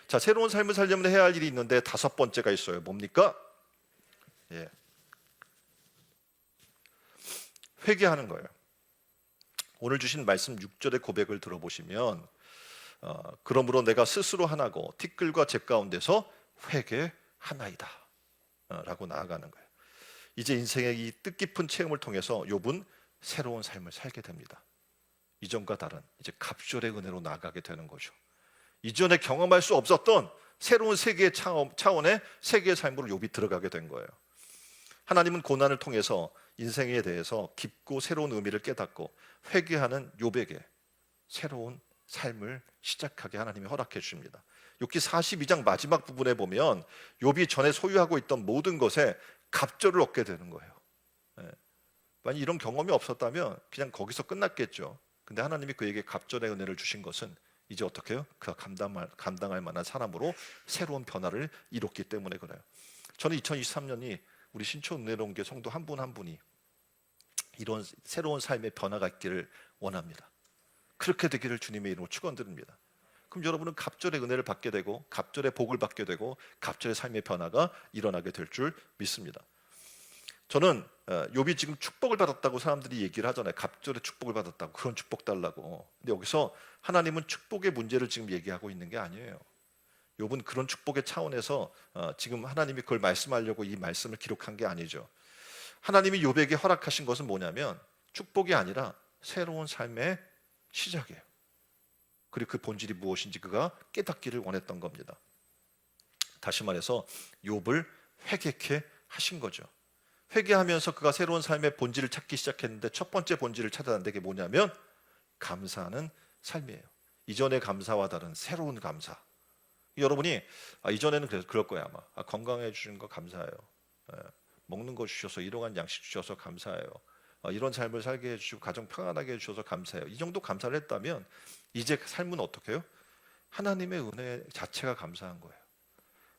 자, 새로운 삶을 살려면 해야 할 일이 있는데 다섯 번째가 있어요. 뭡니까? 예, 회개하는 거예요. 오늘 주신 말씀 6절의 고백을 들어보시면 그러므로 내가 스스로 하나고 티끌과 재 가운데서 회개하나이다 라고 나아가는 거예요. 이제 인생의 이 뜻깊은 체험을 통해서 욥은 새로운 삶을 살게 됩니다. 이전과 다른 이제 갑절의 은혜로 나아가게 되는 거죠. 이전에 경험할 수 없었던 새로운 세계의 차원의 세계의 삶으로 욥이 들어가게 된 거예요. 하나님은 고난을 통해서 인생에 대해서 깊고 새로운 의미를 깨닫고 회개하는 욥에게 새로운 삶을 시작하게 하나님이 허락해 주십니다. 욥기 42장 마지막 부분에 보면 욥이 전에 소유하고 있던 모든 것에 갑절을 얻게 되는 거예요. 만약 이런 경험이 없었다면 그냥 거기서 끝났겠죠. 근데 하나님이 그에게 갑절의 은혜를 주신 것은 이제 어떻게 해요? 그가 감당할 만한 사람으로 새로운 변화를 이뤘기 때문에 그래요. 저는 2023년이 우리 신촌 은혜로운 교회 성도 한 분 한 분이 이런 새로운 삶의 변화가 있기를 원합니다. 그렇게 되기를 주님의 이름으로 축원드립니다. 그럼 여러분은 갑절의 은혜를 받게 되고 갑절의 복을 받게 되고 갑절의 삶의 변화가 일어나게 될 줄 믿습니다. 저는 욥이 지금 축복을 받았다고 사람들이 얘기를 하잖아요. 갑절의 축복을 받았다고, 그런 축복 달라고. 근데 여기서 하나님은 축복의 문제를 지금 얘기하고 있는 게 아니에요. 욥은 그런 축복의 차원에서 지금 하나님이 그걸 말씀하려고 이 말씀을 기록한 게 아니죠. 하나님이 욥에게 허락하신 것은 뭐냐면 축복이 아니라 새로운 삶의 시작이에요. 그리고 그 본질이 무엇인지 그가 깨닫기를 원했던 겁니다. 다시 말해서 욥을 회개케 하신 거죠. 회개하면서 그가 새로운 삶의 본질을 찾기 시작했는데 첫 번째 본질을 찾아낸 게 뭐냐면 감사하는 삶이에요. 이전의 감사와 다른 새로운 감사. 여러분이 이전에는 그럴 거예요 아마. 건강해 주신 거 감사해요. 먹는 거 주셔서 일용할 양식 주셔서 감사해요. 이런 삶을 살게 해주시고 가정 평안하게 해주셔서 감사해요. 이 정도 감사를 했다면 이제 삶은 어떻게 해요? 하나님의 은혜 자체가 감사한 거예요.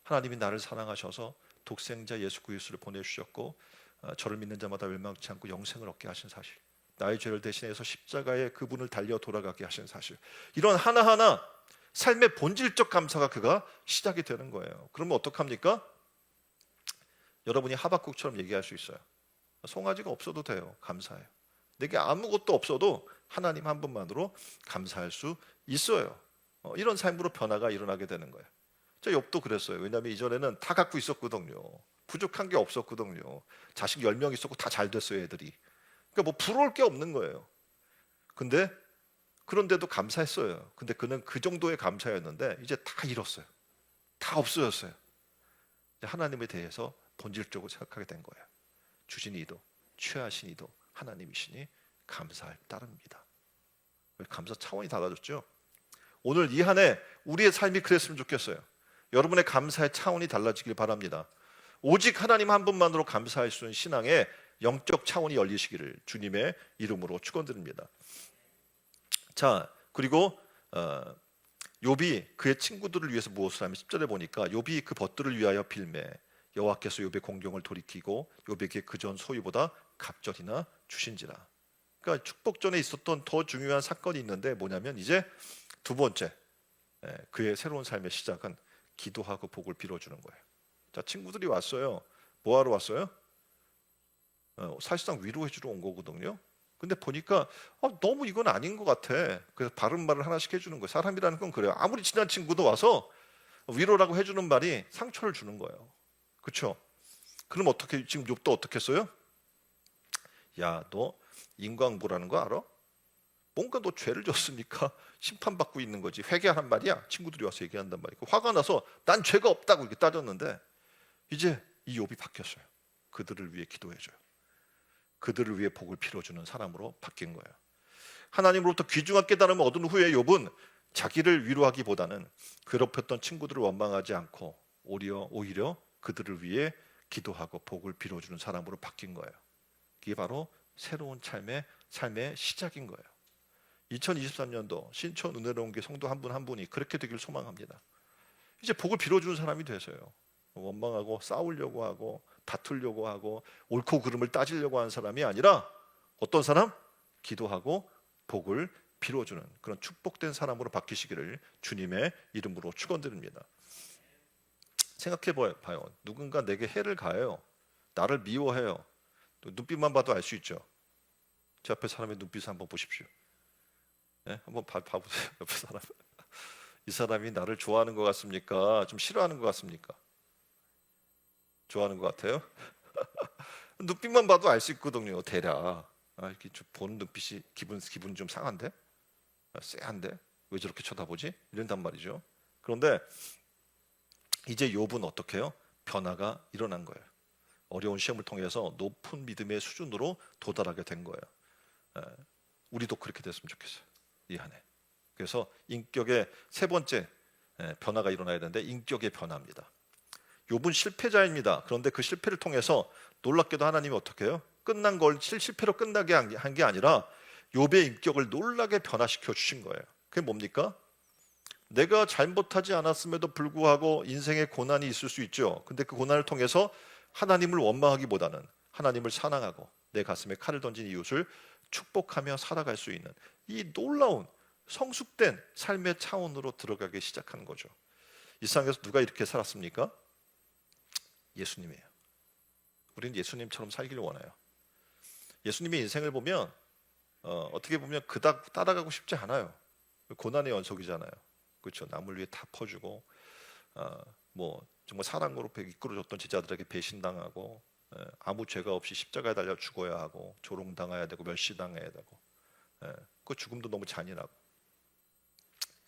하나님이 나를 사랑하셔서 독생자 예수 그리스도를 보내주셨고 저를 믿는 자마다 멸망치 않고 영생을 얻게 하신 사실, 나의 죄를 대신해서 십자가에 그분을 달려 돌아가게 하신 사실, 이런 하나하나 삶의 본질적 감사가 그가 시작이 되는 거예요. 그러면 어떡합니까? 여러분이 하박국처럼 얘기할 수 있어요. 송아지가 없어도 돼요. 감사해요. 내게 아무것도 없어도 하나님 한 분만으로 감사할 수 있어요. 이런 삶으로 변화가 일어나게 되는 거예요. 저 욥도 그랬어요. 왜냐하면 이전에는 다 갖고 있었거든요. 부족한 게 없었거든요. 자식 10명 있었고 다 잘 됐어요 애들이. 그러니까 뭐 부러울 게 없는 거예요. 근데 그런데도 감사했어요. 근데 그는 그 정도의 감사였는데 이제 다 잃었어요. 다 없어졌어요. 하나님에 대해서 본질적으로 생각하게 된 거예요. 주신 이도 취하신 이도 하나님이시니 감사할 따릅니다. 감사 차원이 달라졌죠. 오늘 이 한 해 우리의 삶이 그랬으면 좋겠어요. 여러분의 감사의 차원이 달라지길 바랍니다. 오직 하나님 한 분만으로 감사할 수 있는 신앙의 영적 차원이 열리시기를 주님의 이름으로 축원드립니다. 자, 그리고 욥이 그의 친구들을 위해서 무엇을 하면 10절에 보니까 욥이 그 벗들을 위하여 빌매 여호와께서 욥의 공경을 돌이키고 욥에게 그전 소유보다 갑절이나 주신지라. 그러니까 축복 전에 있었던 더 중요한 사건이 있는데 뭐냐면 이제 두 번째 그의 새로운 삶의 시작은 기도하고 복을 빌어주는 거예요. 자, 친구들이 왔어요. 뭐하러 왔어요? 사실상 위로해주러 온 거거든요. 근데 보니까 너무 이건 아닌 것 같아. 그래서 바른 말을 하나씩 해주는 거예요. 사람이라는 건 그래요. 아무리 친한 친구도 와서 위로라고 해주는 말이 상처를 주는 거예요. 그렇죠? 그럼 어떻게 지금 욥도 어떻게 했어요? 야, 너 인과응보라는 거 알아? 뭔가 너 죄를 졌으니까 심판받고 있는 거지. 회개하란 말이야. 친구들이 와서 얘기한단 말이야. 화가 나서 난 죄가 없다고 이렇게 따졌는데 이제 이 욥이 바뀌었어요. 그들을 위해 기도해줘요. 그들을 위해 복을 빌어주는 사람으로 바뀐 거예요. 하나님으로부터 귀중한 깨달음을 얻은 후에 욥은 자기를 위로하기보다는 괴롭혔던 친구들을 원망하지 않고 오히려 그들을 위해 기도하고 복을 빌어주는 사람으로 바뀐 거예요. 이게 바로 새로운 삶의 시작인 거예요. 2023년도 신촌 은혜로운 게 성도 한 분 한 분이 그렇게 되길 소망합니다. 이제 복을 빌어주는 사람이 되세요. 원망하고 싸우려고 하고 다투려고 하고 옳고 그름을 따지려고 하는 사람이 아니라 어떤 사람? 기도하고 복을 빌어주는 그런 축복된 사람으로 바뀌시기를 주님의 이름으로 축원드립니다. 생각해 봐요. 누군가 내게 해를 가해요. 나를 미워해요. 눈빛만 봐도 알 수 있죠. 제 앞에 사람의 눈빛을 한번 보십시오. 네? 한번 봐보세요. 옆에 사람. 이 사람이 나를 좋아하는 것 같습니까? 좀 싫어하는 것 같습니까? 좋아하는 것 같아요? 눈빛만 봐도 알 수 있거든요. 대략. 이렇게 좀 보는 눈빛이 기분 좀 상한데? 쎄한데? 왜 저렇게 쳐다보지? 이런단 말이죠. 그런데 이제 욥은 어떻게 해요? 변화가 일어난 거예요. 어려운 시험을 통해서 높은 믿음의 수준으로 도달하게 된 거예요. 우리도 그렇게 됐으면 좋겠어요. 이 한 해. 그래서 인격의 세 번째 변화가 일어나야 되는데 인격의 변화입니다. 욥은 실패자입니다. 그런데 그 실패를 통해서 놀랍게도 하나님이 어떻게 해요? 끝난 걸 실패로 끝나게 한 게 아니라 욥의 인격을 놀라게 변화시켜 주신 거예요. 그게 뭡니까? 내가 잘못하지 않았음에도 불구하고 인생에 고난이 있을 수 있죠. 근데 그 고난을 통해서 하나님을 원망하기보다는 하나님을 사랑하고 내 가슴에 칼을 던진 이웃을 축복하며 살아갈 수 있는 이 놀라운 성숙된 삶의 차원으로 들어가기 시작하는 거죠. 이 세상에서 누가 이렇게 살았습니까? 예수님이에요. 우리는 예수님처럼 살기를 원해요. 예수님의 인생을 보면 어떻게 보면 그닥 따라가고 싶지 않아요. 고난의 연속이잖아요. 그렇죠. 남을 위해 다 퍼주고 뭐 정말 사랑으로 이끌어줬던 제자들에게 배신당하고 아무 죄가 없이 십자가에 달려 죽어야 하고 조롱당해야 되고 멸시당해야 되고 그 죽음도 너무 잔인하고.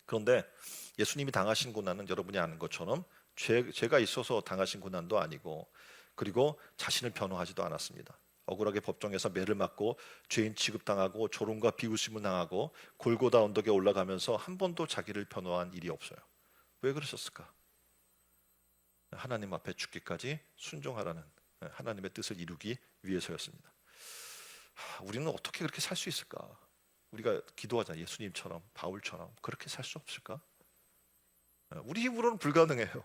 그런데 예수님이 당하신 고난은 여러분이 아는 것처럼 죄가 있어서 당하신 고난도 아니고, 그리고 자신을 변호하지도 않았습니다. 억울하게 법정에서 매를 맞고 죄인 취급당하고 조롱과 비웃음을 당하고 골고다 언덕에 올라가면서 한 번도 자기를 변호한 일이 없어요. 왜 그러셨을까? 하나님 앞에 죽기까지 순종하라는 하나님의 뜻을 이루기 위해서였습니다. 우리는 어떻게 그렇게 살 수 있을까? 우리가 기도하자. 예수님처럼, 바울처럼 그렇게 살 수 없을까? 우리 힘으로는 불가능해요.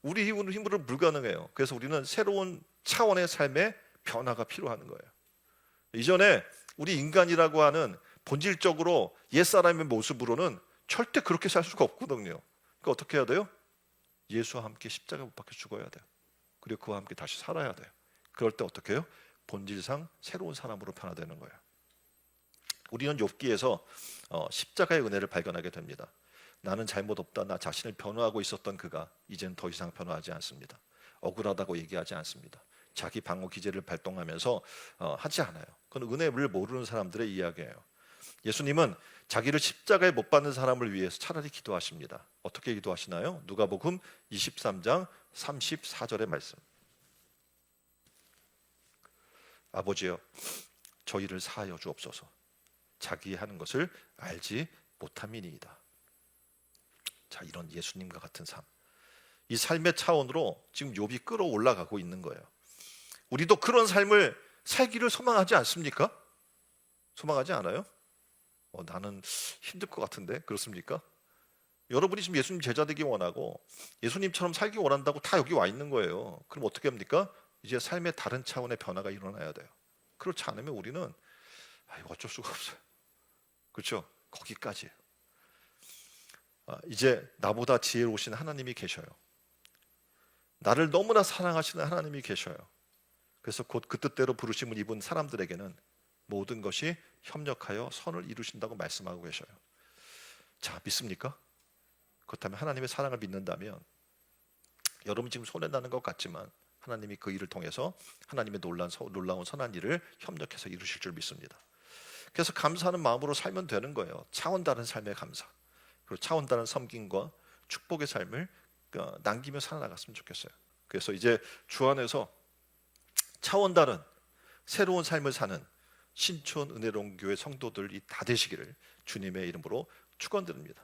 우리 힘으로는 불가능해요. 그래서 우리는 새로운 차원의 삶의 변화가 필요한 거예요. 이전에 우리 인간이라고 하는 본질적으로 옛사람의 모습으로는 절대 그렇게 살 수가 없거든요. 그러니까 어떻게 해야 돼요? 예수와 함께 십자가 못 박혀 죽어야 돼요. 그리고 그와 함께 다시 살아야 돼요. 그럴 때 어떻게 해요? 본질상 새로운 사람으로 변화되는 거예요. 우리는 욥기에서 십자가의 은혜를 발견하게 됩니다. 나는 잘못 없다. 나 자신을 변호하고 있었던 그가 이제는 더 이상 변호하지 않습니다. 억울하다고 얘기하지 않습니다. 자기 방어 기제를 발동하면서 하지 않아요. 그건 은혜를 모르는 사람들의 이야기예요. 예수님은 자기를 십자가에 못 박는 사람을 위해서 차라리 기도하십니다. 어떻게 기도하시나요? 누가복음 23장 34절의 말씀. 아버지여, 저희를 사하여 주옵소서. 자기 하는 것을 알지 못함이니이다. 자, 이런 예수님과 같은 삶, 이 삶의 차원으로 지금 욥이 끌어올라가고 있는 거예요. 우리도 그런 삶을 살기를 소망하지 않습니까? 소망하지 않아요? 나는 힘들 것 같은데, 그렇습니까? 여러분이 지금 예수님 제자 되기 원하고 예수님처럼 살기 원한다고 다 여기 와 있는 거예요. 그럼 어떻게 합니까? 이제 삶의 다른 차원의 변화가 일어나야 돼요. 그렇지 않으면 우리는 어쩔 수가 없어요. 그렇죠? 거기까지예요. 이제 나보다 지혜로우신 하나님이 계셔요. 나를 너무나 사랑하시는 하나님이 계셔요. 그래서 곧 그 뜻대로 부르심을 입은 사람들에게는 모든 것이 협력하여 선을 이루신다고 말씀하고 계셔요. 자, 믿습니까? 그렇다면 하나님의 사랑을 믿는다면 여러분 지금 손해나는 것 같지만 하나님이 그 일을 통해서 하나님의 놀라운 선한 일을 협력해서 이루실 줄 믿습니다. 그래서 감사하는 마음으로 살면 되는 거예요. 차원 다른 삶의 감사, 그리고 차원 다른 섬김과 축복의 삶을 남기며 살아나갔으면 좋겠어요. 그래서 이제 주 안에서 차원 다른 새로운 삶을 사는 신촌 은혜로운 교회 성도들이 다 되시기를 주님의 이름으로 축원드립니다.